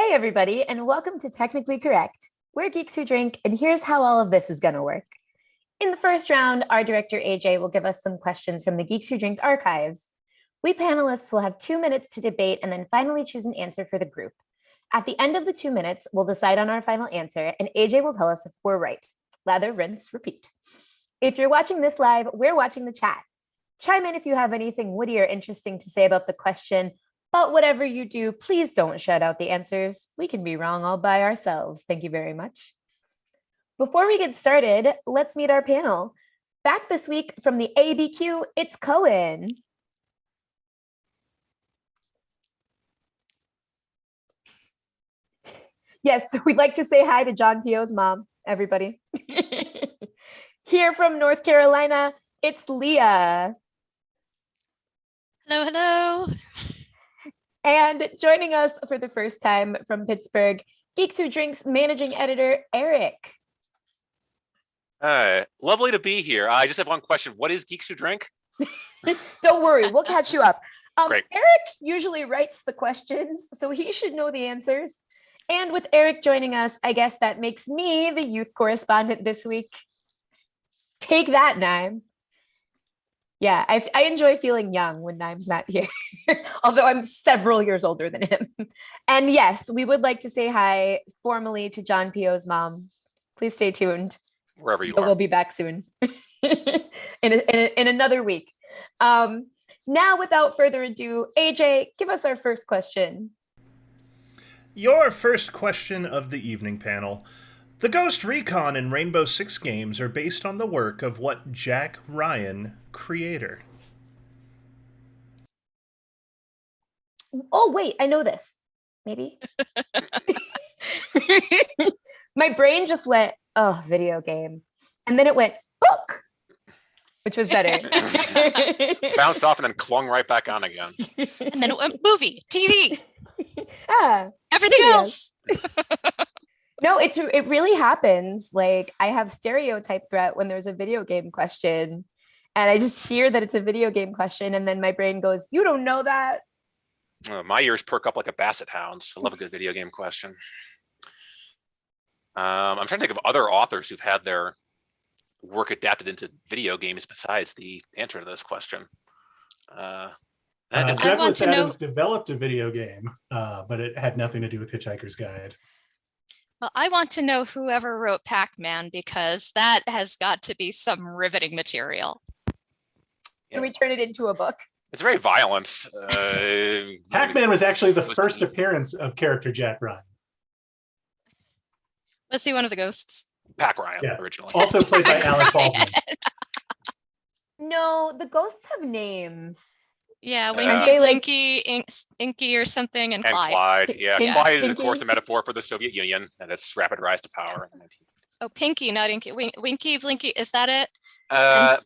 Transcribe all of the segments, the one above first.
Hey everybody, and welcome to Technically Correct. We're Geeks Who Drink, and here's how all of this is gonna work. In the first round, our director AJ will give us some questions from the Geeks Who Drink archives. We panelists will have 2 minutes to debate and then finally choose an answer for the group. At the end of the 2 minutes, we'll decide on our final answer, and AJ will tell us if we're right. Lather, rinse, repeat. If you're watching this live, we're watching the chat. Chime in if you have anything witty or interesting to say about the question, but whatever you do, please don't shout out the answers. We can be wrong all by ourselves. Thank you very much. Before we get started, let's meet our panel. Back this week from the ABQ, it's Kohen. Yes, we'd like to say hi to John Pio's mom, everybody. Here from North Carolina, it's Lea. Hello, hello. And joining us for the first time from Pittsburgh, Geeks Who Drinks managing editor, Eric. Lovely to be here. I just have one question. What is Geeks Who Drink? Don't worry, we'll catch you up. Great. Eric usually writes the questions, so he should know the answers. And with Eric joining us, I guess that makes me the youth correspondent this week. Take that, Nime. Yeah, I enjoy feeling young when Nime's not here, although I'm several years older than him. And yes, we would like to say hi formally to John Pio's mom. Please stay tuned. Wherever you are. We'll be back soon in another week. Now, without further ado, AJ, give us our first question. Your first question of the evening panel. The Ghost Recon and Rainbow Six games are based on the work of what Jack Ryan creator? Oh, wait, I know this. Maybe. My brain just went, oh, video game. And then it went, book, which was better. Bounced off and then clung right back on again. And then it went movie, TV, everything yes. else. No, it really happens. Like, I have stereotype threat when there's a video game question, and I just hear that it's a video game question, and then my brain goes, "You don't know that." My ears perk up like a basset hound's. I love a good video game question. I'm trying to think of other authors who've had their work adapted into video games besides the answer to this question. Douglas Adams developed a video game, but it had nothing to do with Hitchhiker's Guide. Well, I want to know whoever wrote Pac-Man, because that has got to be some riveting material. Can we turn it into a book? It's very violent. Pac-Man was actually the first appearance of character Jack Ryan. Let's see one of the ghosts. Pac Ryan, originally. Also played by Alec Baldwin. No, the ghosts have names. Yeah, Winky, Blinky, Inky or something, and Clyde. Yeah, Pinky. Clyde is, of course, a metaphor for the Soviet Union and its rapid rise to power. Oh, Pinky, not Inky. Winky, Blinky, is that it?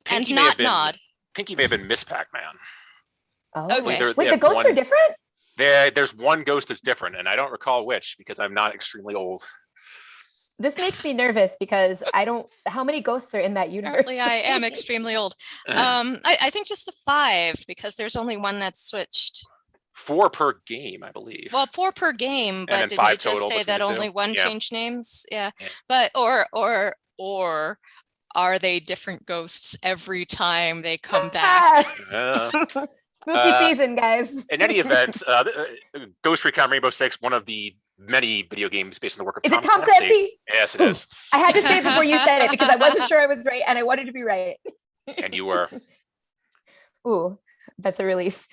Pinky and not Nod. Pinky may have been Miss Pac-Man. Oh, okay. Wait, the ghosts are different? There's one ghost that's different, and I don't recall which because I'm not extremely old. This makes me nervous because how many ghosts are in that universe? Apparently I am extremely old. I think just the 5, because there's only one that's switched. 4 per game, I believe. Well, 4 per game, but did they just say that only one changed names? Yeah. But or are they different ghosts every time they come back? Spooky season, guys. In any event, Ghost Recon Rainbow Six, one of the many video games based on the work of Tom Clancy. Yes, it is. I had to say it before you said it because I wasn't sure I was right and I wanted to be right. And you were. Ooh, that's a relief.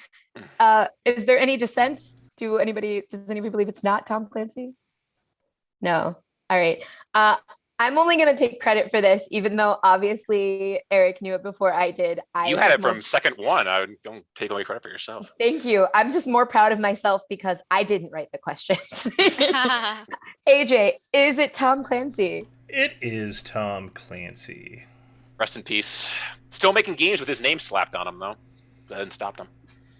Is there any dissent? Does anybody believe it's not Tom Clancy? No. All right. I'm only going to take credit for this, even though obviously Eric knew it before I did. You had it from second one. Don't take away credit for yourself. Thank you. I'm just more proud of myself because I didn't write the questions. AJ, is it Tom Clancy? It is Tom Clancy. Rest in peace. Still making games with his name slapped on him, though. That hadn't stopped him.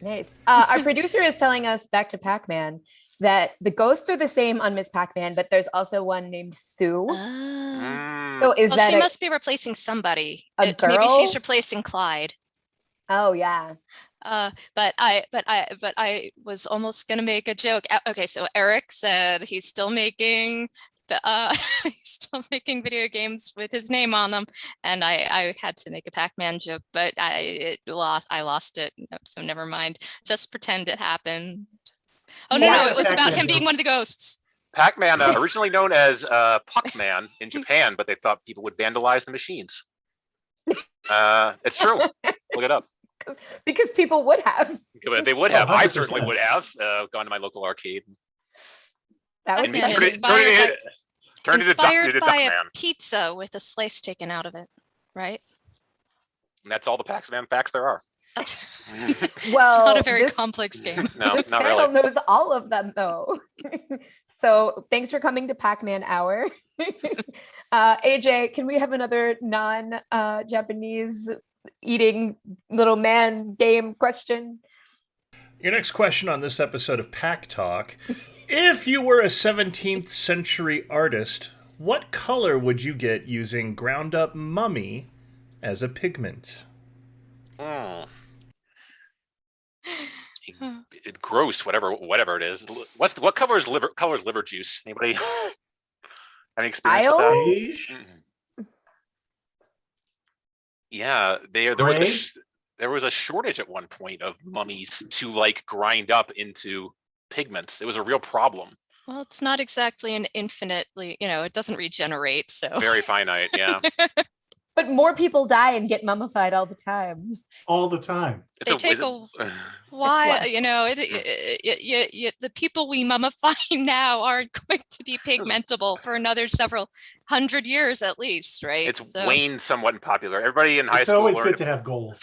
Nice. Our producer is telling us, back to Pac-Man, that the ghosts are the same on Miss Pac-Man, but there's also one named Sue. So she must be replacing somebody. A girl? Maybe she's replacing Clyde. Oh, yeah. But I was almost gonna make a joke. Okay, so Eric said he's still making video games with his name on them, and I had to make a Pac-Man joke, but I lost it, so never mind. Just pretend it happened. Oh no, it was about him being one of the ghosts. Pac-Man, originally known as Puck-Man in Japan, but they thought people would vandalize the machines. It's true. Look it up. Because people would have. They would have. I certainly would have gone to my local arcade. That was inspired by a pizza with a slice taken out of it, right? And that's all the Pac-Man facts there are. Well, it's not a very complex game. No, this not panel really. knows all of them, though. So thanks for coming to Pac-Man Hour. AJ, can we have another non-Japanese eating little man game question? Your next question on this episode of Pack Talk. If you were a 17th century artist, what color would you get using ground up mummy as a pigment? Gross, whatever it is. What color is liver juice? Anybody? Any experience with that? Yeah, there was a shortage at one point of mummies to like grind up into pigments. It was a real problem. Well, it's not exactly an infinitely, it doesn't regenerate, so very finite. Yeah. But more people die and get mummified all the time. All the time. They take a while, the people we mummify now aren't going to be pigmentable for another several hundred years at least, right? It's waned somewhat in popular. Everybody in high school always good to have goals.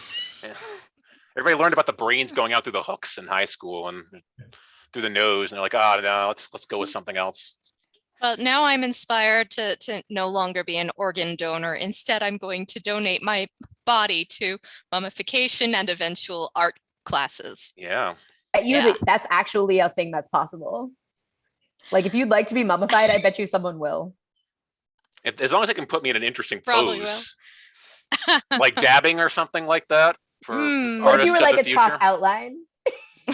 Everybody learned about the brains going out through the hooks in high school and through the nose, and they're like, oh no, let's go with something else. Well, now I'm inspired to no longer be an organ donor. Instead, I'm going to donate my body to mummification and eventual art classes. Yeah. That's actually a thing that's possible. Like, if you'd like to be mummified, I bet you someone will. As long as it can put me in an interesting Probably pose. Like dabbing or something like that. Or if you were like a chalk outline.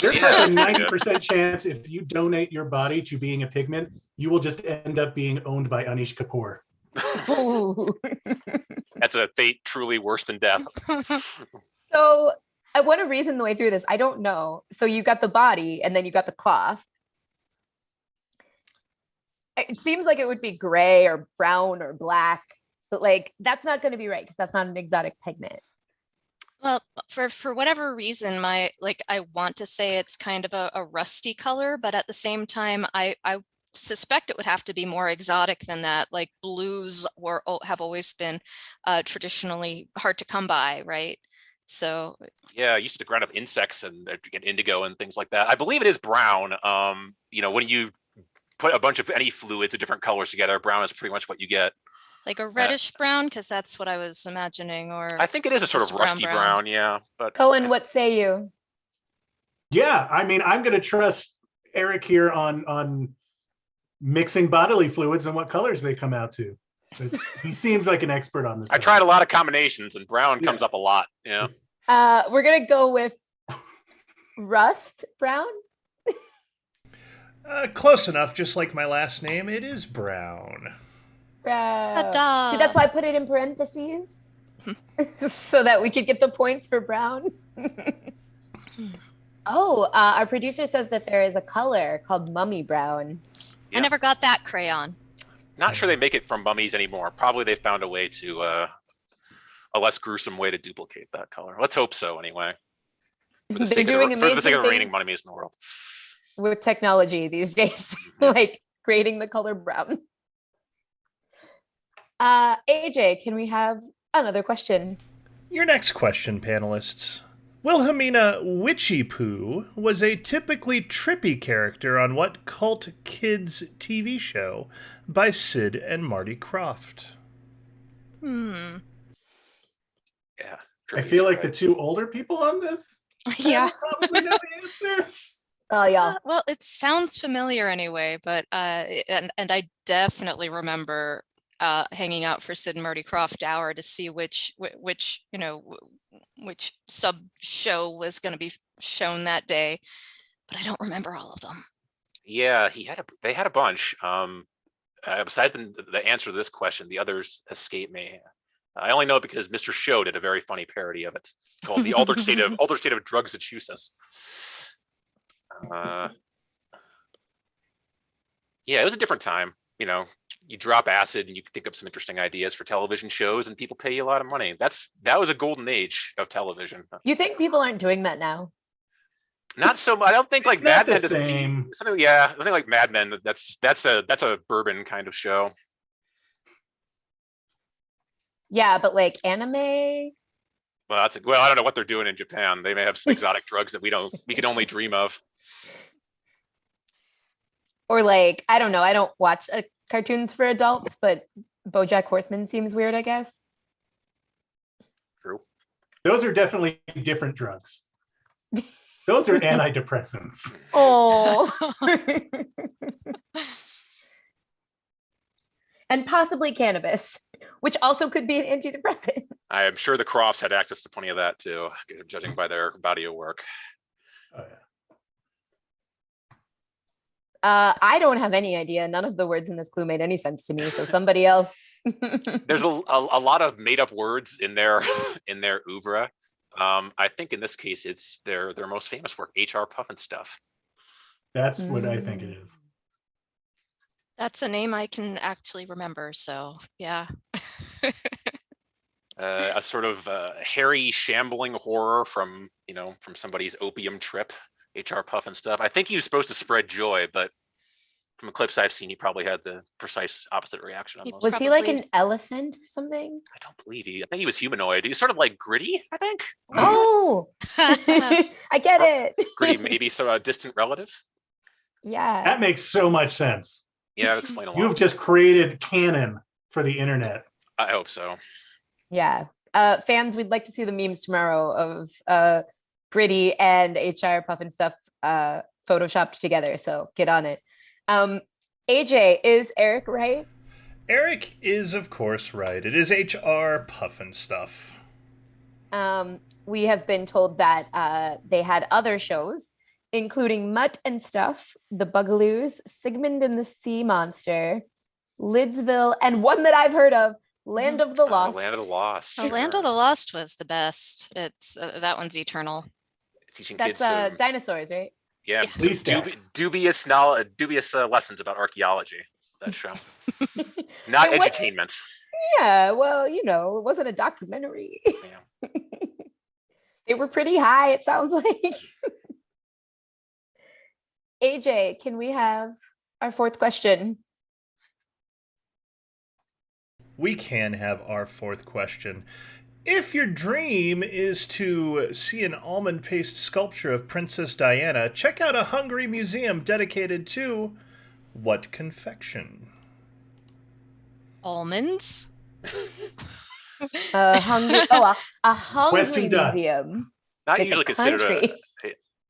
There's like a 90% chance if you donate your body to being a pigment, you will just end up being owned by Anish Kapoor. That's a fate truly worse than death. So I want to reason the way through this. I don't know. So you got the body and then you got the cloth. It seems like it would be gray or brown or black, but like that's not going to be right because that's not an exotic pigment. Well, for whatever reason, I want to say it's kind of a rusty color, but at the same time, I suspect it would have to be more exotic than that. Like blues have always been traditionally hard to come by, right? So yeah, I used to grind up insects and get indigo and things like that. I believe it is brown. When you put a bunch of any fluids of different colors together, brown is pretty much what you get. Like a reddish brown, because that's what I was imagining. Or I think it is a sort of rusty brown, yeah. But Kohen, what say you? Yeah, I mean, I'm going to trust Eric here on mixing bodily fluids and what colors they come out to. He seems like an expert on this. I tried a lot of combinations, and brown comes up a lot. Yeah. We're gonna go with rust brown. Close enough. Just like my last name, it is Brown. See, that's why I put it in parentheses so that we could get the points for brown. Our producer says that there is a color called mummy brown. Yeah. I never got that crayon. Not sure they make it from mummies anymore. Probably they found a way to a less gruesome way to duplicate that color. Let's hope so, anyway. For the sake of the reigning mummies in the world. With technology these days, like creating the color brown. AJ, can we have another question? Your next question, panelists. Wilhelmina Witchy Poo was a typically trippy character on what cult kids TV show by Sid and Marty Krofft? Yeah. I feel like the two older people on this Yeah. probably know the answer. Oh yeah. Well, it sounds familiar anyway, but and I definitely remember hanging out for Sid and Marty Krofft Hour to see which sub show was going to be shown that day, but I don't remember all of them. Yeah, they had a bunch. Besides the answer to this question, the others escape me. I only know it because Mr. Show did a very funny parody of it called "The Altered State of Drugs That Choose Us." Yeah, it was a different time. You know, you drop acid and you can think up some interesting ideas for television shows, and people pay you a lot of money. That was a golden age of television. You think people aren't doing that now? Not so much. I don't think like Mad Men doesn't same. something. Yeah, I think like Mad Men. That's a bourbon kind of show. Yeah, but like anime. Well, I don't know what they're doing in Japan. They may have some exotic drugs that we can only dream of. Or like, I don't know. I don't watch cartoons for adults, but BoJack Horseman seems weird, I guess. True. Those are definitely different drugs. Those are antidepressants. Oh. And possibly cannabis, which also could be an antidepressant. I am sure the Kroffts had access to plenty of that too, judging by their body of work. Oh, yeah. I don't have any idea. None of the words in this clue made any sense to me. So somebody else. There's a lot of made up words in their oeuvre. I think in this case, it's their most famous work, HR Puffin Stuff. That's what I think it is. That's a name I can actually remember. So yeah. A sort of hairy, shambling horror from somebody's opium trip. HR Puffin Stuff. I think he was supposed to spread joy, but from the clips I've seen, he probably had the precise opposite reaction on those. Was he like an elephant or something? I don't believe I think he was humanoid. He's sort of like Gritty, I think. Oh, I get it. Gritty, maybe some distant relative. Yeah. That makes so much sense. Yeah, I'd explain a lot. You've just created canon for the internet. I hope so. Yeah. Fans, we'd like to see the memes tomorrow of Gritty and HR Puffin Stuff photoshopped together. So get on it. AJ, is Eric right? Eric is, of course, right. It is HR Puffin Stuff. We have been told that they had other shows, including Mutt and Stuff, The Bugaloos, Sigmund and the Sea Monster, Lidsville, and one that I've heard of, Land of the Lost. Land of the Lost. The Land of the Lost was the best. It's that one's eternal. Teaching That's kids dinosaurs, right? yeah, Yeah. dubious knowledge, dubious lessons about archaeology. That show, not It was- edutainment. Yeah, well, it wasn't a documentary. Yeah. They were pretty high, it sounds like. AJ, can we have our fourth question? We can have our fourth question. If your dream is to see an almond paste sculpture of Princess Diana, check out a Hungary museum dedicated to what confection? Almonds. A hungry Question done. museum. Not Like a usually considered country.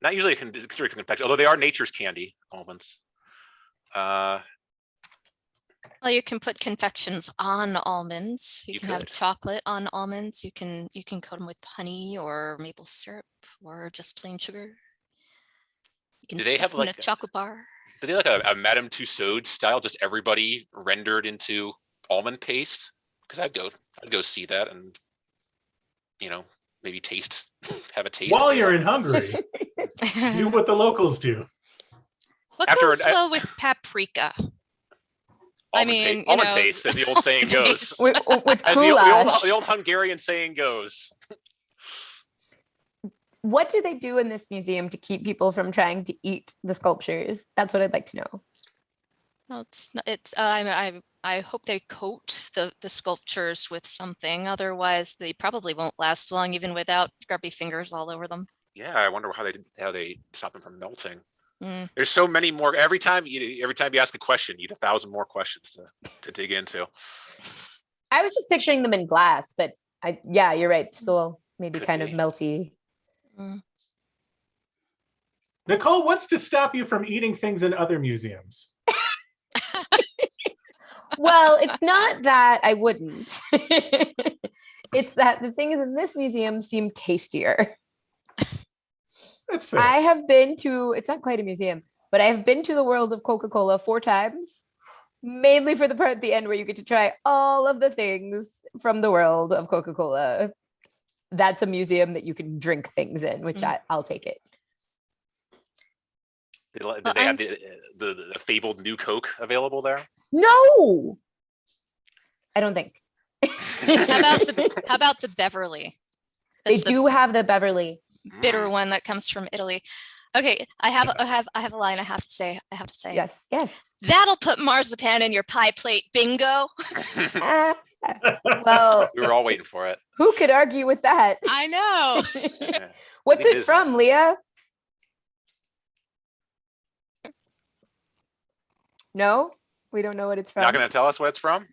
not usually considered confection, although they are nature's candy, almonds. Well, you can put confections on almonds. You You can have could. chocolate on almonds. You can coat them with honey or maple syrup or just plain sugar. You can Do they stuff have, them in like, a chocolate bar. Do they like a Madame Tussauds style, just everybody rendered into almond paste? Because I'd go see that and maybe have a taste. While you're in Hungary, do what the locals do. What After goes an- well with paprika? I mean, almond paste, as the old saying goes. paste. With As goulash. the old Hungarian saying goes. What do they do in this museum to keep people from trying to eat the sculptures? That's what I'd like to know. Well, I hope they coat the sculptures with something. Otherwise, they probably won't last long, even without grubby fingers all over them. Yeah, I wonder how they stop them from melting. Mm. There's so many more. Every time you ask a question, you get 1,000 more questions to dig into. I was just picturing them in glass, but yeah, you're right. Still maybe Could kind of be. melty. Mm. Nicole, what's to stop you from eating things in other museums? Well, it's not that I wouldn't. It's that the things in this museum seem tastier. That's fair. I have been to, it's not quite a museum, but I have been to the world of Coca-Cola 4 times, mainly for the part at the end where you get to try all of the things from the world of Coca-Cola. That's a museum that you can drink things in, which I'll take it. Did they have the fabled new Coke available there? No, I don't think. How about the Beverly? They That's the do have the Beverly. bitter one that comes from Italy. Okay, I have a line I have to say. Yes, yes. That'll put marzipan in your pie plate, bingo. Well, We were all waiting for it. who could argue with that? I know. Yeah. What's It it is. from, Leah? No, we don't know what it's from. Not going to tell us what it's from?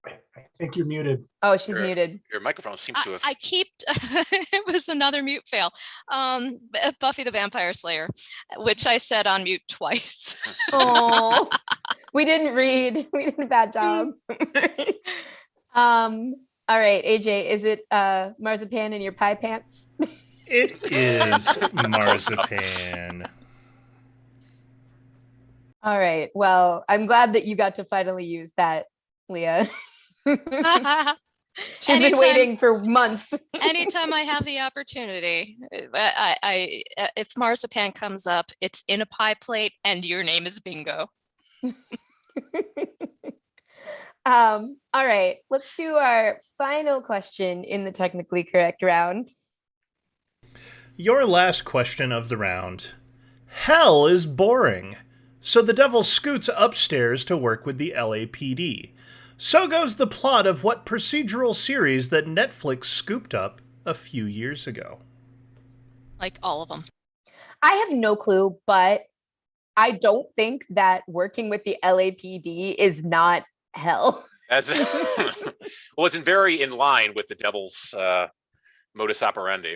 I think you're muted. Oh, she's Sure. muted. Your microphone seems to have. I keep it was another mute fail. Buffy the Vampire Slayer, which I said on mute twice. Oh, we didn't read. We did a bad job. All right, AJ, is it marzipan in your pie pants? It is marzipan. All right. Well, I'm glad that you got to finally use that, Leah. She's been Anytime- waiting for months. Anytime I have the opportunity, I if marzipan comes up, it's in a pie plate, and your name is bingo. All right, let's do our final question in the technically correct round. Your last question of the round. Hell is boring. So the devil scoots upstairs to work with the LAPD. So goes the plot of what procedural series that Netflix scooped up a few years ago? Like all of them. I have no clue, but I don't think that working with the LAPD is not hell. That's well, it's very in line with the devil's modus operandi.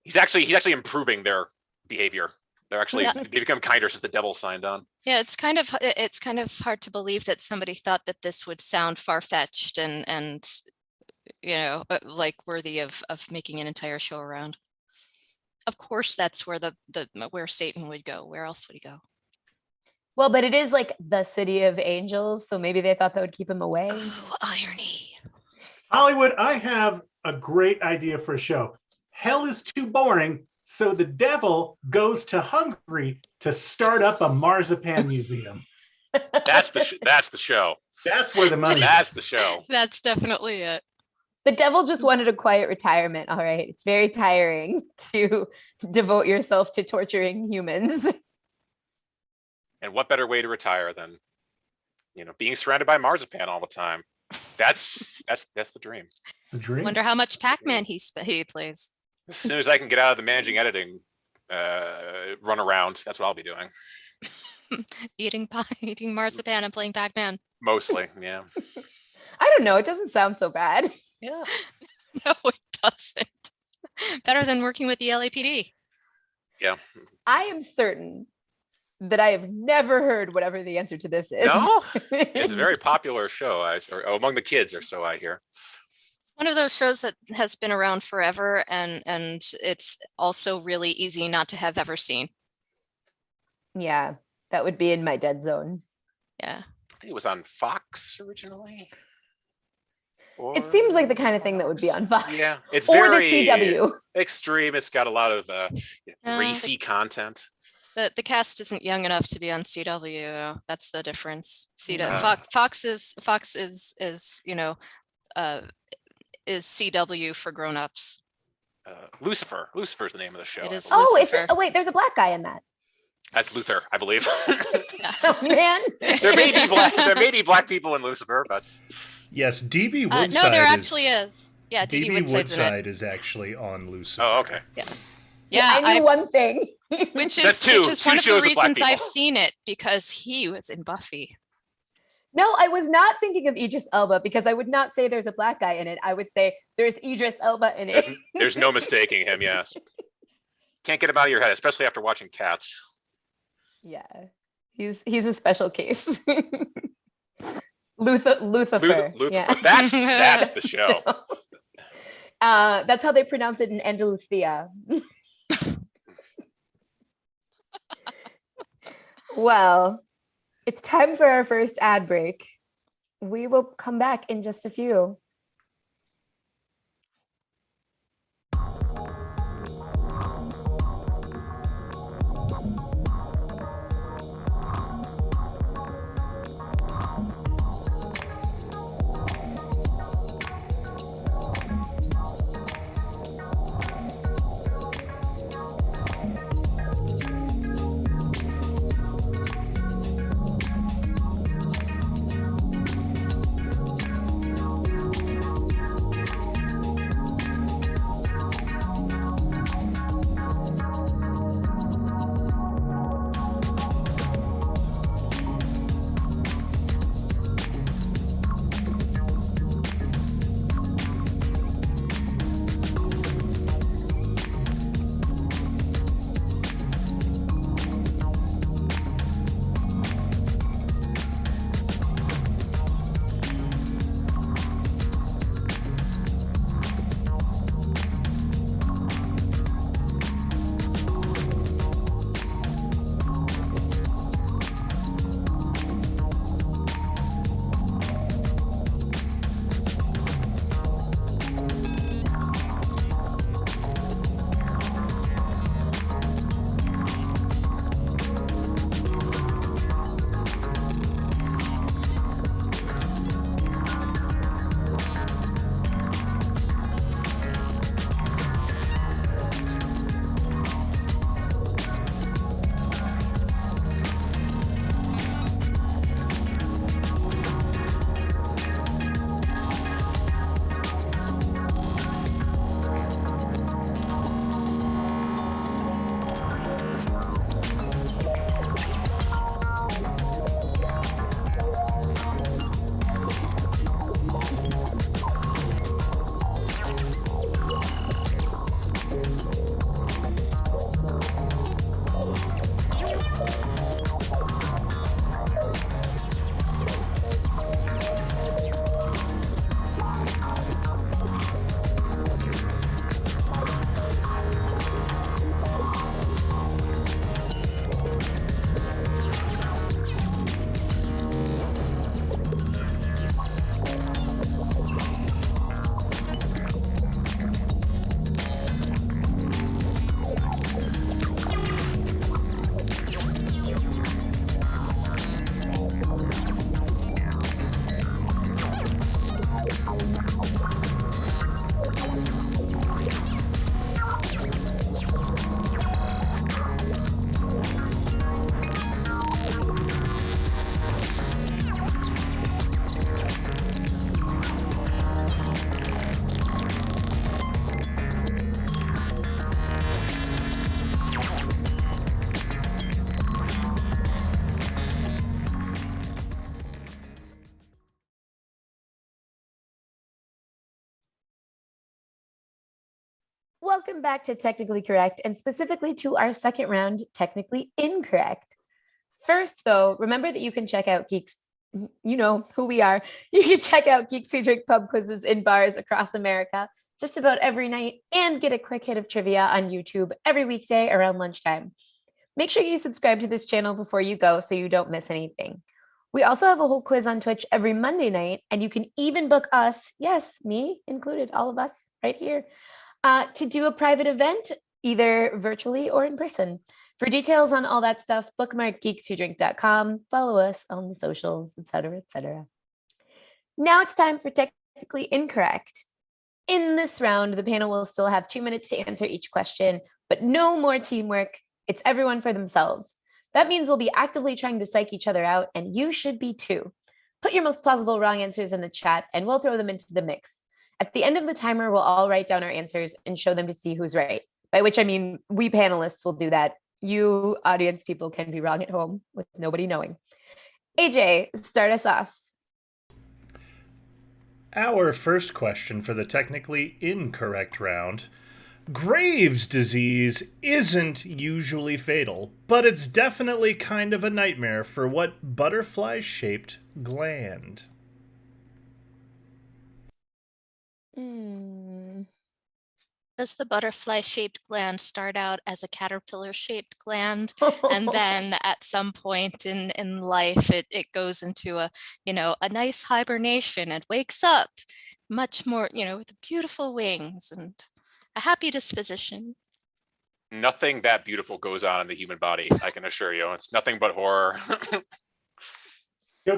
He's actually improving their behavior. They become kinder since the devil signed on. Yeah, it's kind of hard to believe that somebody thought that this would sound far-fetched and like worthy of making an entire show around. Of course, that's where where Satan would go. Where else would he go? Well, but it is like the city of angels, so maybe they thought that would keep him away. Oh, irony. Hollywood, I have a great idea for a show. Hell is too boring, so the devil goes to Hungary to start up a marzipan museum. That's the show. That's where the money That's the show. That's definitely it. The devil just wanted a quiet retirement. All right. It's very tiring to devote yourself to torturing humans. And what better way to retire than, being surrounded by marzipan all the time? That's the dream. The dream. Wonder how much Pac-Man he plays. As soon as I can get out of the managing editing run around, that's what I'll be doing. Eating marzipan and playing Pac-Man. Mostly, yeah. I don't know. It doesn't sound so bad. Yeah. No, it doesn't. Better than working with the LAPD. Yeah. I am certain that I have never heard whatever the answer to this is. No, it's a very popular show, among the kids, or so I hear. One of those shows that has been around forever, and it's also really easy not to have ever seen. Yeah, that would be in my dead zone. Yeah. I think it was on Fox originally. It seems like the kind of thing that would be on Fox. Yeah, it's Or very the CW. extreme. It's got a lot of racy content. The cast isn't young enough to be on CW though. That's the difference. Yeah. Fox is CW for grown-ups. Lucifer. Lucifer's the name of the show. It I is. believe. Oh, Lucifer. wait, there's a black guy in that. That's Luther, I believe. Oh, man. There may be black people in Lucifer, but Yes, DB Woodside. No, there actually is. Yeah, DB Woodside's in it. Woodside is actually on Lucifer. oh, okay. Yeah, I knew one thing. which That's is two one of the shows with black reasons I've people. seen it, because he was in Buffy. No, I was not thinking of Idris Elba because I would not say there's a black guy in it. I would say there's Idris Elba in it. There's no mistaking him, yes. Can't get him out of your head, especially after watching Cats. Yeah. He's a special case. Lucifer. Yeah. That's the show. That's how they pronounce it in Andalusia. Well, it's time for our first ad break. We will come back in just a few. Welcome back to Technically Correct, and specifically to our second round, Technically Incorrect. First, though, remember that you can check out Geeks, you know who we are. You can check out Geeks Who Drink pub quizzes in bars across America just about every night, and get a quick hit of trivia on YouTube every weekday around lunchtime. Make sure you subscribe to this channel before you go so you don't miss anything. We also have a whole quiz on Twitch every Monday night, and you can even book us, yes, me included, all of us right here, to do a private event, either virtually or in person. For details on all that stuff, bookmark geekswhodrink.com, follow us on the socials, etc., etc. Now it's time for Technically Incorrect. In this round, the panel will still have 2 minutes to answer each question, but no more teamwork. It's everyone for themselves. That means we'll be actively trying to psych each other out, and you should be too. Put your most plausible wrong answers in the chat, and we'll throw them into the mix. At the end of the timer, we'll all write down our answers and show them to see who's right. By which I mean, we panelists will do that. You audience people can be wrong at home with nobody knowing. AJ, start us off. Our first question for the Technically Incorrect round. Graves' disease isn't usually fatal, but it's definitely kind of a nightmare for what butterfly-shaped gland? Does the butterfly-shaped gland start out as a caterpillar-shaped gland, and then at some point in life it goes into a a nice hibernation and wakes up much more with beautiful wings and a happy disposition? Nothing that beautiful goes on in the human body, I can assure you. It's nothing but horror.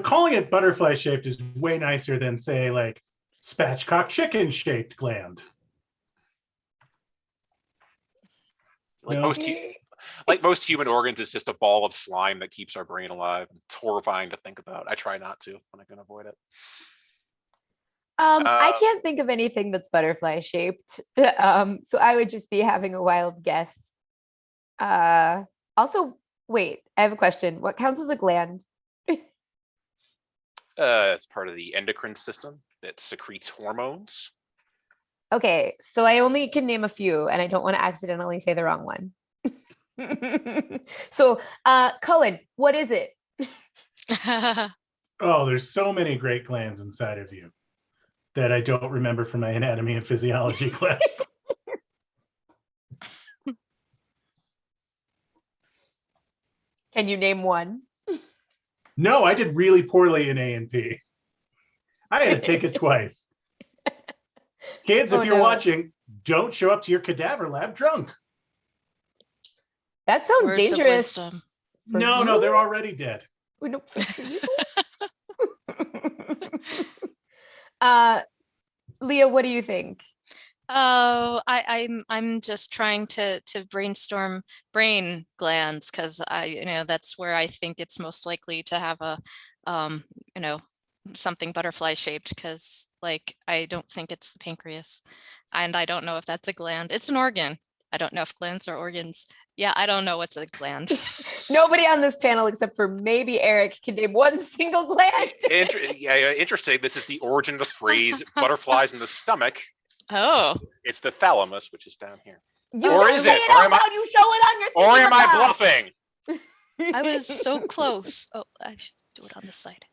Calling it butterfly shaped is way nicer than, say, like spatchcock chicken shaped gland. Like No. most human organs, it's just a ball of slime that keeps our brain alive. It's horrifying to think about. I try not to when I can avoid it. I can't think of anything that's butterfly shaped. So I would just be having a wild guess. Also, wait, I have a question. What counts as a gland? It's part of the endocrine system that secretes hormones. Okay, so I only can name a few and I don't want to accidentally say the wrong one. So, Cohen, what is it? Oh, there's so many great glands inside of you that I don't remember from my anatomy and physiology class. Can you name one? No, I did really poorly in A&P. I had to take it twice. Kids, if you're watching, don't show up to your cadaver lab drunk. That sounds Words of dangerous. wisdom. No, they're already dead. We don't- Leah, what do you think? Oh, I'm just trying to brainstorm brain glands because that's where I think it's most likely to have a something butterfly shaped, because like I don't think it's the pancreas, and I don't know if that's a gland. It's an organ. I don't know if glands are organs. Yeah, I don't know what's a gland. Nobody on this panel except for maybe Eric can name one single gland. Interesting. This is the origin of the phrase "butterflies in the stomach." Oh, It's the thalamus, which is down here. You Or don't is say it? it Or out am I- loud, you show it on your Or thing am I about. bluffing? I was so close. Oh, I should do it on this side.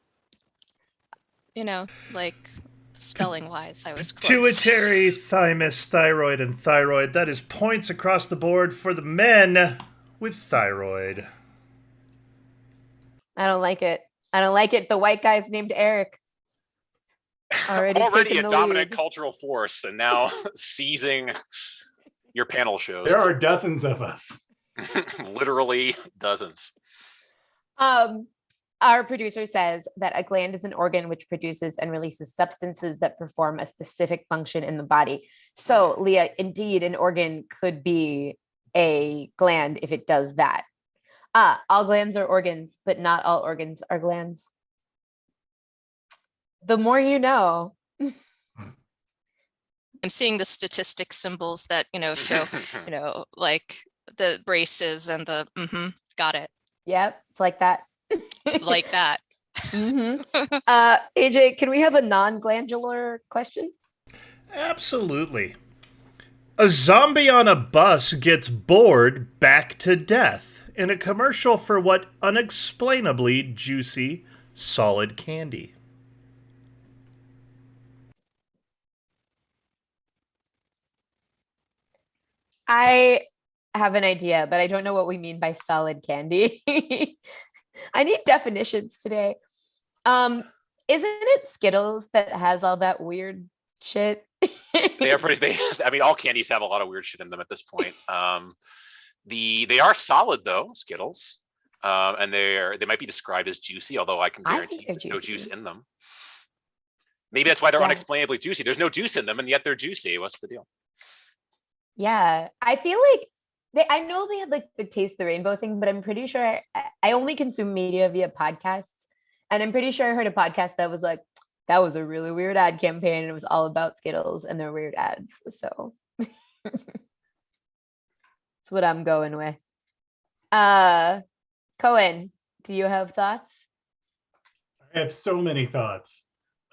Like spelling wise, I was close. Pituitary, thymus, thyroid, and thyroid. That is points across the board for the men with thyroid. I don't like it. I don't like it. The white guy's named Eric. Already taking A the dominant lead. cultural force, and now seizing your panel shows. There are dozens of us. Literally dozens. Our producer says that a gland is an organ which produces and releases substances that perform a specific function in the body. So, Leah, indeed, an organ could be a gland if it does that. All glands are organs, but not all organs are glands. The more you know. I'm seeing the statistic symbols that show like the braces and the got it, Yep, it's like that. like that. AJ, can we have a non-glandular question? Absolutely. A zombie on a bus gets bored back to death in a commercial for what unexplainably juicy, solid candy? I have an idea, but I don't know what we mean by solid candy. I need definitions today. Isn't it Skittles that has all that weird shit? I mean, all candies have a lot of weird shit in them at this point. They are solid though, Skittles, and they might be described as juicy, although I can guarantee there's no juice in them. Maybe that's why they're unexplainably juicy. There's no juice in them, and yet they're juicy. What's the deal? Yeah, I feel like I know they had like the Taste the Rainbow thing, but I'm pretty sure I only consume media via podcasts. And I'm pretty sure I heard a podcast that was like, that was a really weird ad campaign. And it was all about Skittles and their weird ads. So that's what I'm going with. Cohen, do you have thoughts? I have so many thoughts.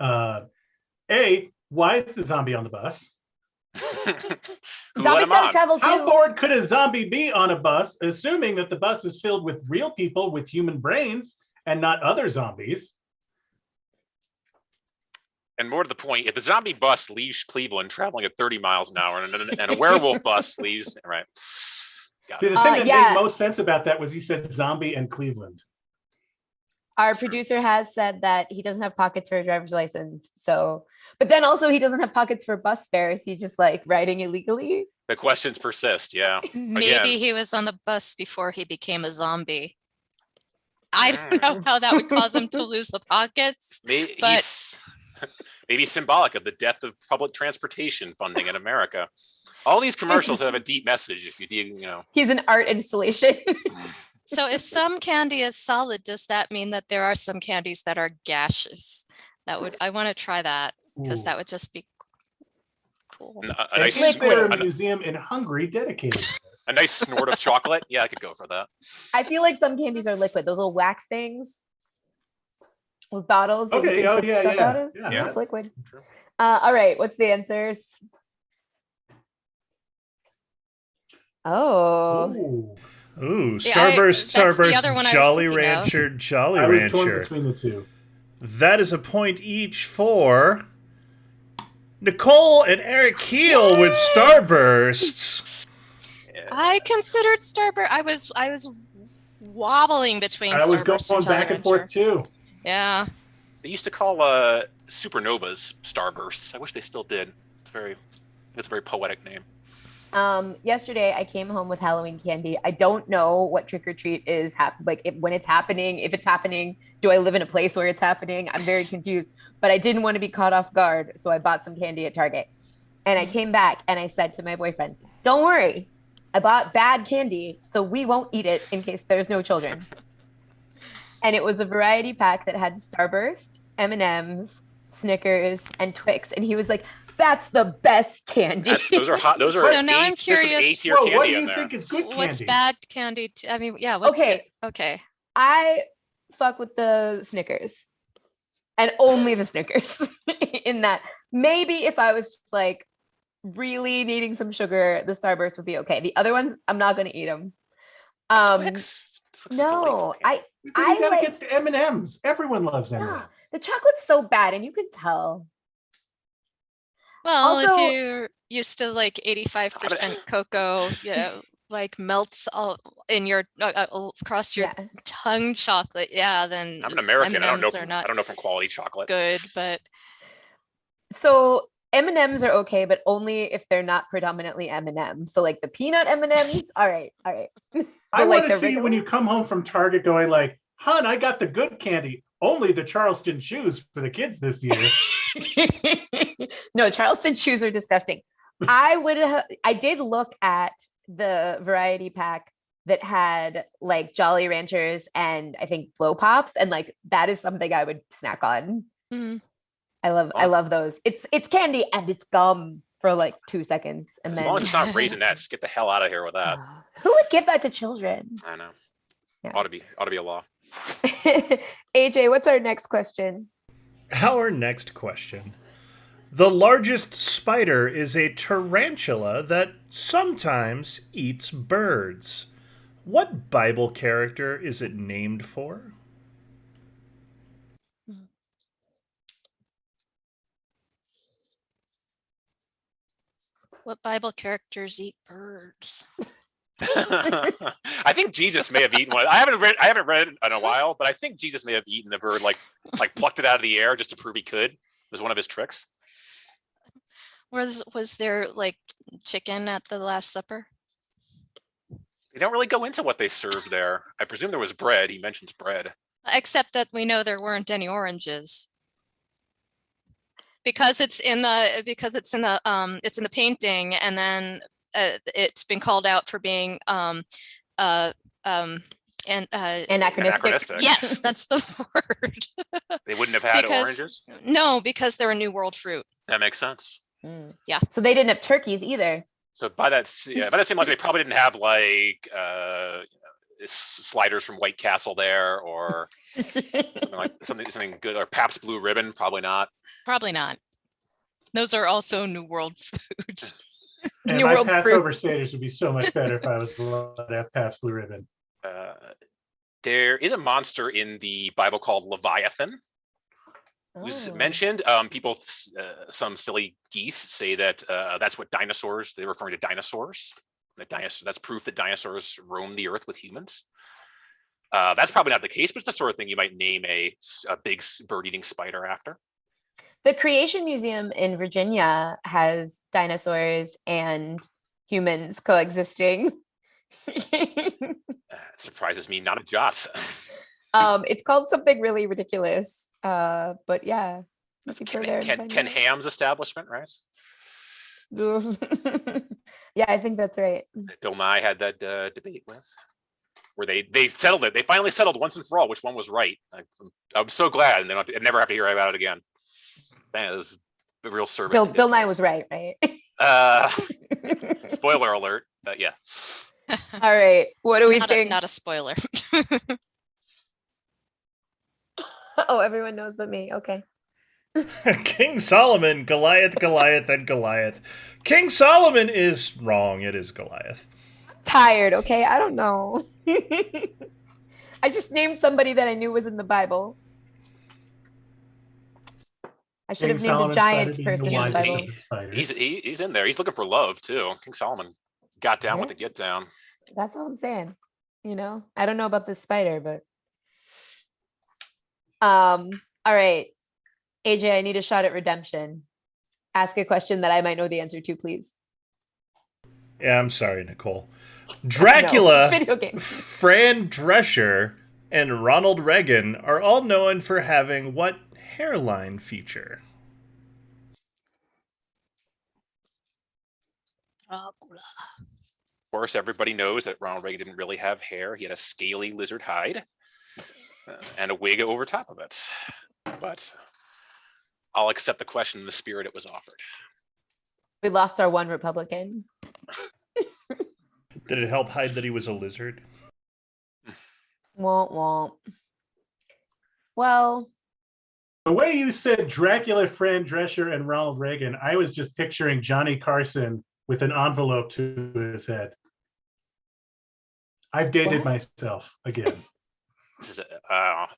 A, why is the zombie on the bus? Who let Zombies him gotta on? travel too. How bored could a zombie be on a bus, assuming that the bus is filled with real people with human brains and not other zombies? And more to the point, if the zombie bus leaves Cleveland traveling at 30 miles an hour and a werewolf bus leaves, right? Got See, it. the thing that yeah. made most sense about that was he said zombie and Cleveland. Our producer has said that he doesn't have pockets for a driver's license. So, but then also he doesn't have pockets for bus fares. He's just like riding illegally. The questions persist. Yeah. Maybe Again. he was on the bus before he became a zombie. I don't know how that would cause him to lose the pockets. Maybe, but maybe symbolic of the death of public transportation funding in America. All these commercials have a deep message. If you dig, you know. He's an art installation. so if some candy is solid, does that mean that there are some candies that are gaseous? I want to try that because that would just be cool. A nice, Is there a a, museum in Hungary dedicated? a nice snort of chocolate. Yeah, I could go for that. I feel like some candies are liquid. Those little wax things with bottles. that you Okay. can Oh put yeah, stuff out yeah, of. yeah. It's liquid. True. All right. What's the answers? Oh. Ooh. Ooh, Yeah, Starburst, that's the other Starburst, one I was Jolly thinking of. Rancher, Jolly I was torn Rancher. between the two. That is a point each for Nicole and Eric Keihl with Starbursts. Yeah. I considered Starburst. I was wobbling between I was Starburst going and Jolly back and Rancher. forth too. Yeah. They used to call supernovas starbursts. I wish they still did. It's a very poetic name. Yesterday I came home with Halloween candy. I don't know what trick or treat is when it's happening. If it's happening, do I live in a place where it's happening? I'm very confused. But I didn't want to be caught off guard, so I bought some candy at Target. And I came back and I said to my boyfriend, "Don't worry, I bought bad candy, so we won't eat it in case there's no children." And it was a variety pack that had Starburst, M&Ms, Snickers, and Twix. And he was like, "That's the best candy." Those are hot. Those are So now I'm there's some curious, A-tier Whoa, candy what do in you there. think is good candy? What's bad candy? I mean, yeah. What's Okay. good? Okay. I fuck with the Snickers and only the Snickers in that. Maybe if I was just like really needing some sugar, the Starburst would be okay. The other ones, I'm not going to eat them. Twix. Twix is No, delightful I candy. You I gotta like- get the M&Ms. Everyone loves M&Ms. the chocolate's so bad and you can tell. Well, Also- if you're used to like 85% cocoa, like melts all in your across your Yeah. tongue chocolate, then I'm an American. I don't know. M&Ms are not I don't know from quality chocolate. good, but So M&Ms are okay, but only if they're not predominantly M&M. So like the peanut M&Ms, all right. I But, like, want to the see when you come home from Target going like, "Hon, I got the good candy. Only the Charleston shoes for the kids this year." No, Charleston shoes are disgusting. I did look at the variety pack that had like Jolly Ranchers and I think Blow Pops, and like that is something I would snack on. mhm. I love those. It's candy and it's gum for like 2 seconds, and As then long as it's not Raisinets, get the hell out of here with that. who would give that to children? I know. Yeah. Ought to be a law. AJ, what's our next question? Our next question. The largest spider is a tarantula that sometimes eats birds. What Bible character is it named for? What Bible characters eat birds? I think Jesus may have eaten one. I haven't read it in a while, but I think Jesus may have eaten the bird, like plucked it out of the air just to prove he could. It was one of his tricks. Was there like chicken at the Last Supper? They don't really go into what they served there. I presume there was bread. He mentions bread. Except that we know there weren't any oranges. Because it's in the painting, and then it's been called out for being Anachronistic. yes, that's the word. They wouldn't have had Because- oranges. No, because they're a New World fruit. That makes sense. Yeah. So they didn't have turkeys either. So by that same logic, they probably didn't have like sliders from White Castle there, or something good, or Pabst Blue Ribbon. Probably not. Probably not. Those are also New World foods. And New my World Passover fruit. staters would be so much better if I was allowed to have Pabst Blue Ribbon. There is a monster in the Bible called Leviathan, who's Oh. mentioned. People, some silly geese say that that's what dinosaurs, they're referring to dinosaurs. That's proof that dinosaurs roam the earth with humans. That's probably not the case, but it's the sort of thing you might name a big bird-eating spider after. The Creation Museum in Virginia has dinosaurs and humans coexisting. It surprises me not a jot. It's called something really ridiculous. But yeah. you That's can go there and Ken find out. Ham's establishment, right? Yeah, I think that's right. Bill Nye had that debate with, where they settled it. They finally settled once and for all which one was right. I'm so glad, and I never have to hear about it again. Man, it was a real service. Bill Nye was right, right? Spoiler alert, but yeah. All right. What do we think? Not a spoiler. Oh, everyone knows but me. Okay. King Solomon, Goliath, Goliath, and Goliath. King Solomon is wrong. It is Goliath. Tired, okay? I don't know. I just named somebody that I knew was in the Bible. I should have King named a Solomon's giant spider being person the in the wisest Bible. of the spiders. He's in there. He's looking for love too. King Solomon got down with the get down. That's all I'm saying. You know, I don't know about this spider, but all right. AJ, I need a shot at redemption. Ask a question that I might know the answer to, please. Yeah, I'm sorry, Nicole. Dracula, No, video game. Fran Drescher, and Ronald Reagan are all known for having what hairline feature? Of course, everybody knows that Ronald Reagan didn't really have hair. He had a scaly lizard hide and a wig over top of it. But I'll accept the question in the spirit it was offered. We lost our one Republican. Did it help hide that he was a lizard? Womp womp. Well, The way you said Dracula, Fran Drescher, and Ronald Reagan, I was just picturing Johnny Carson with an envelope to his head. I've dated What? myself again. This is now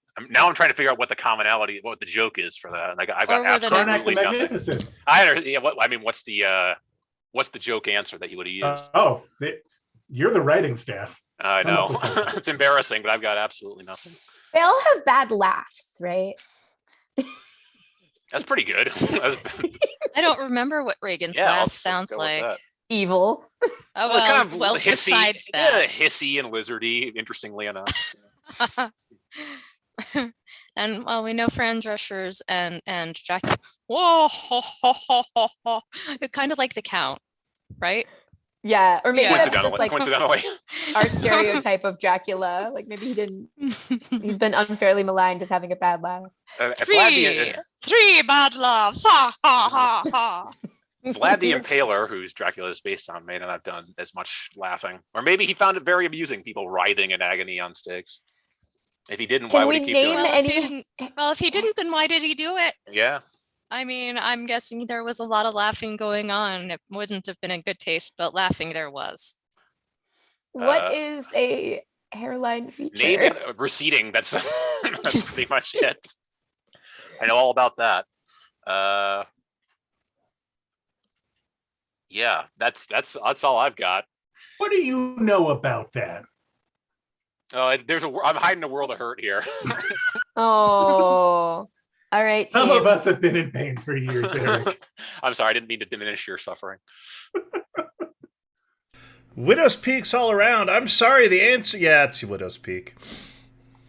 I'm trying to figure out what the commonality, what the joke is for that. And I've got Or were the Karnak absolutely the nothing. Magnificent. What's the joke answer that you would have used? You're the writing staff. I come up know. with something. It's embarrassing, but I've got absolutely nothing. they all have bad laughs, right? That's pretty good. I don't remember what Reagan's Yeah, laugh let's sounds go with like. that. Evil. Oh Well, well, hissy, besides yeah, that. hissy and lizardy, interestingly enough. And well, we know Fran Drescher's and Dracula. Whoa, ho, ho, ho, ho, ho. Kind of like the Count, right? Yeah, or maybe Yeah. that's just like Coincidentally. our stereotype of Dracula. Like maybe he's been unfairly maligned as having a bad laugh. Three bad laughs. Ha ha ha ha. Vlad the Impaler, who's Dracula is based on, may not have done as much laughing. Or maybe he found it very amusing, people writhing in agony on stakes. If he didn't, Can why would we he keep name doing it? Well, if he didn't, then why did he do it? Yeah. I mean, I'm guessing there was a lot of laughing going on. It wouldn't have been in good taste, but laughing there was. What is a hairline feature? Name receding, that's that's pretty much it. I know all about that. Yeah, that's all I've got. What do you know about that? I'm hiding a world of hurt here. Oh, all right. Some team. of us have been in pain for years, Eric. I'm sorry, I didn't mean to diminish your suffering. Widow's Peaks all around. I'm sorry, the answer... Yeah, it's Widow's Peak.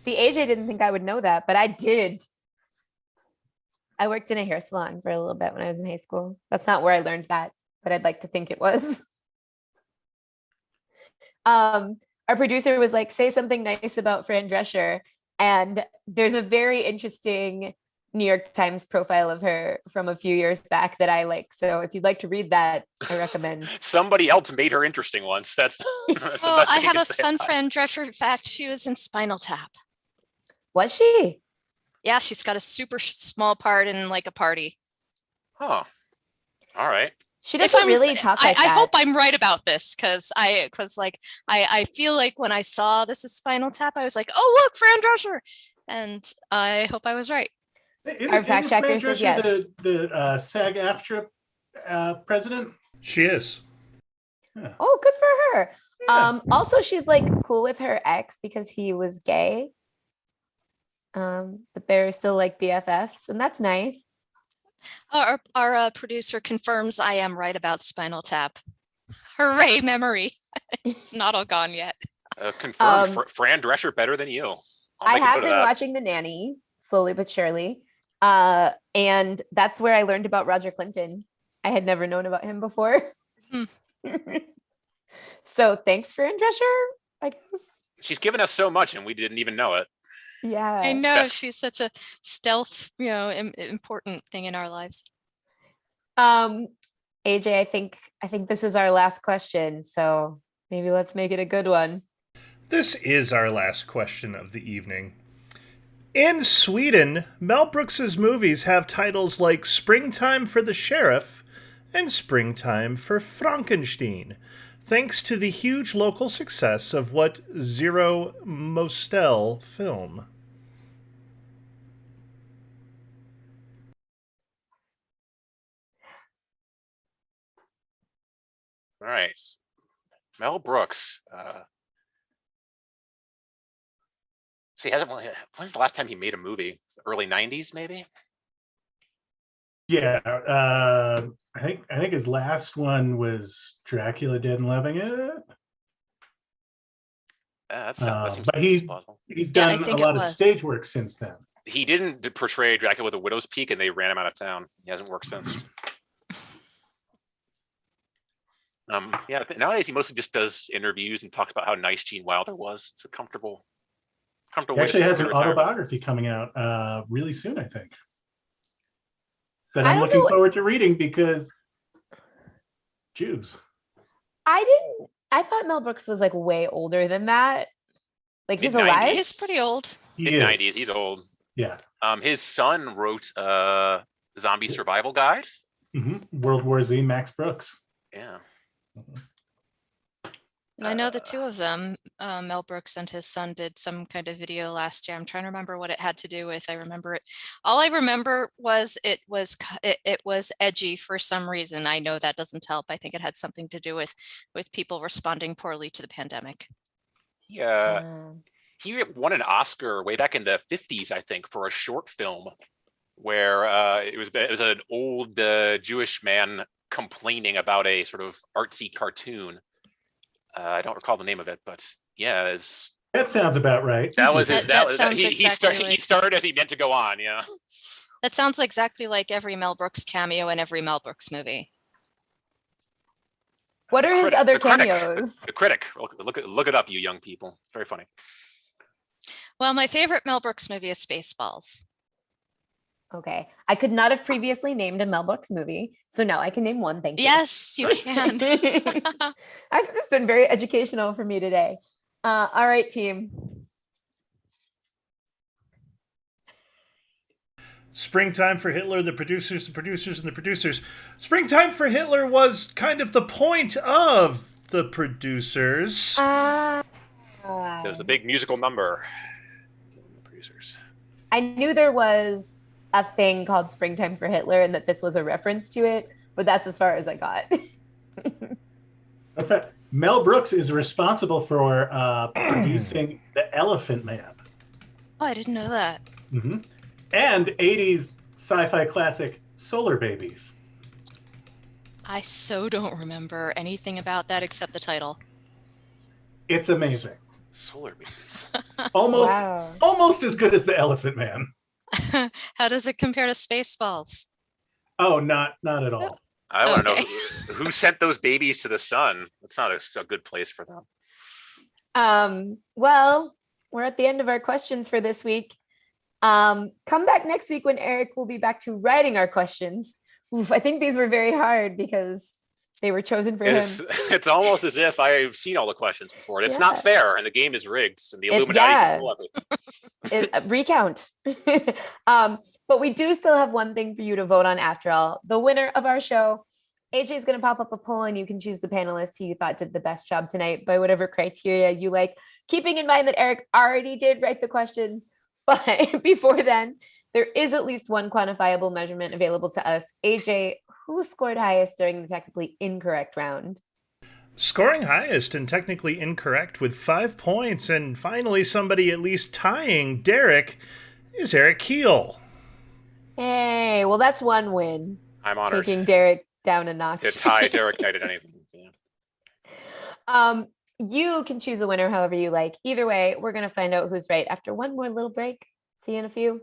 See, AJ didn't think I would know that, but I did. I worked in a hair salon for a little bit when I was in high school. That's not where I learned that, but I'd like to think it was. Our producer was like, say something nice about Fran Drescher. And there's a very interesting New York Times profile of her from a few years back that I like. So if you'd like to read that, I recommend. Somebody else made her interesting once. That's the Oh, best I thing you have can a say fun about it. Fran Drescher fact. She was in Spinal Tap. Was she? Yeah, she's got a super small part in like a party. Huh. All right. She If doesn't I'm, really talk like I that. hope I'm right about this because I feel like when I saw this is Spinal Tap, I was like, oh look, Fran Drescher, and I hope I was right. Our fact checker says yes. The SAG-AFTRA president. She is. Yeah. Oh, good for her. Yeah. Also, she's like cool with her ex because he was gay. But they're still like BFFs, and that's nice. Our producer confirms I am right about Spinal Tap. Hooray, memory. It's not all gone yet. Confirmed. Fran Drescher better than you. I have been watching The Nanny slowly but surely. And that's where I learned about Roger Clinton. I had never known about him before. So thanks, Fran Drescher, I guess. She's given us so much and we didn't even know it. Yeah. I know Best. she's such a stealth, important thing in our lives. AJ, I think this is our last question, so maybe let's make it a good one. This is our last question of the evening. In Sweden, Mel Brooks's movies have titles like Springtime for the Sheriff and Springtime for Frankenstein, thanks to the huge local success of what Zero Mostel film? All right. Mel Brooks. See, when's the last time he made a movie? Early 90s, maybe? Yeah, I think his last one was Dracula Dead and Loving It. That seems But he's Yeah, I done a think it lot of was. stage work since then. He didn't portray Dracula with a widow's peak and they ran him out of town. He hasn't worked since. Yeah, nowadays he mostly just does interviews and talks about how nice Gene Wilder was. It's a comfortable He way actually to has an retirement. autobiography coming out really soon, I think. That I I'm don't looking know- forward to reading because Jews. I thought Mel Brooks was like way older than that. Like he's Mid-90s. alive. He's pretty old. He Mid is. 90s, he's old. Yeah. His son wrote Zombie Survival Guide. World War Z, Max Brooks. Yeah. And I know the two of them, Mel Brooks and his son, did some kind of video last year. I'm trying to remember what it had to do with. I remember it. All I remember was it was edgy for some reason. I know that doesn't help. I think it had something to do with people responding poorly to the pandemic. Yeah. Um, He won an Oscar way back in the 50s, I think, for a short film where it was an old Jewish man complaining about a sort of artsy cartoon. I don't recall the name of it, but yeah, That sounds about right. that was That- his. that He sounds exactly he like- started as he meant to go on. Yeah. That sounds exactly like every Mel Brooks cameo in every Mel Brooks movie. what are his Critic- other the critic. cameos? The Critic. Look it up, you young people. Very funny. Well, my favorite Mel Brooks movie is Spaceballs. Okay. I could not have previously named a Mel Brooks movie. So now I can name one. Thank you. Yes, you can. That's just been very educational for me today. All right, team. Springtime for Hitler, the producers, and the producers. Springtime for Hitler was kind of the point of the producers. It was a big musical number. Producers. I knew there was a thing called Springtime for Hitler and that this was a reference to it, but that's as far as I got. Okay. Mel Brooks is responsible for producing The Elephant Man. Oh, I didn't know that. And 80s sci-fi classic Solar Babies. I so don't remember anything about that except the title. It's amazing. Solar Babies. Almost Wow. almost as good as The Elephant Man. How does it compare to Spaceballs? Oh, not at all. I want to Okay. know who sent those babies to the sun. That's not a good place for them. Well, we're at the end of our questions for this week. Come back next week when Eric will be back to writing our questions. Oof, I think these were very hard because they were chosen for him. It's almost as if I've seen all the questions before. It's not Yeah. fair, and the game is rigged, and the Illuminati yeah. control everything. Recount. But we do still have one thing for you to vote on after all. The winner of our show AJ is going to pop up a poll and you can choose the panelist who you thought did the best job tonight by whatever criteria you like, keeping in mind that Eric already did write the questions. But before then, there is at least one quantifiable measurement available to us. AJ, who scored highest during the technically incorrect round? Scoring highest and technically incorrect with 5 points, and finally somebody at least tying Derek, is Eric Keihl. Hey, well, that's one win. I'm honored Taking Derek down a notch. to tie Derek Knight at anything. Yeah. You can choose a winner however you like. Either way, we're going to find out who's right after one more little break. See you in a few.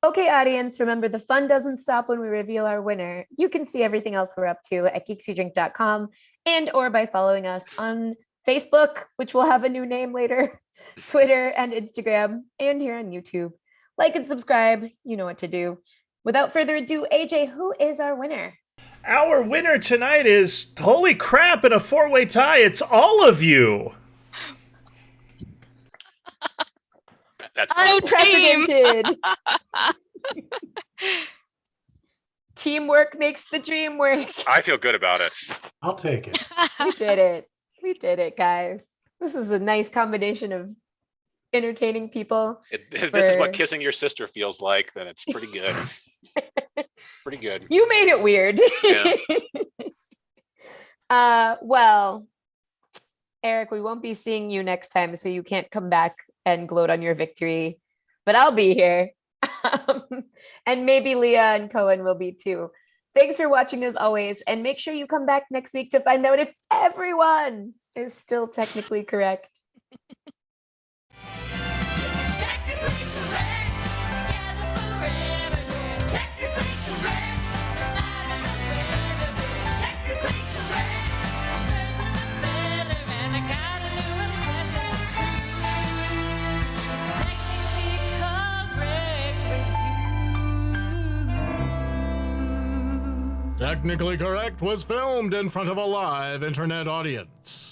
Okay, audience, remember the fun doesn't stop when we reveal our winner. You can see everything else we're up to at geekswhodrink.com and or by following us on Facebook, which will have a new name later, Twitter and Instagram, and here on YouTube. Like and subscribe, you know what to do. Without further ado, AJ, who is our winner? Our winner tonight is, holy crap, in a 4-way tie, it's all of you. That's Unprecedented. Teamwork makes the dream work. I feel good about it. I'll take it. We did it. We did it, guys. This is a nice combination of entertaining people. If this is what kissing your sister feels like, then it's pretty good. Pretty good. You made it weird. Yeah. Well, Eric, we won't be seeing you next time, so you can't come back and gloat on your victory. but I'll be here. And maybe Lea and Kohen will be too. Thanks for watching as always, and make sure you come back next week to find out if everyone is still technically correct. Technically Correct was filmed in front of a live internet audience.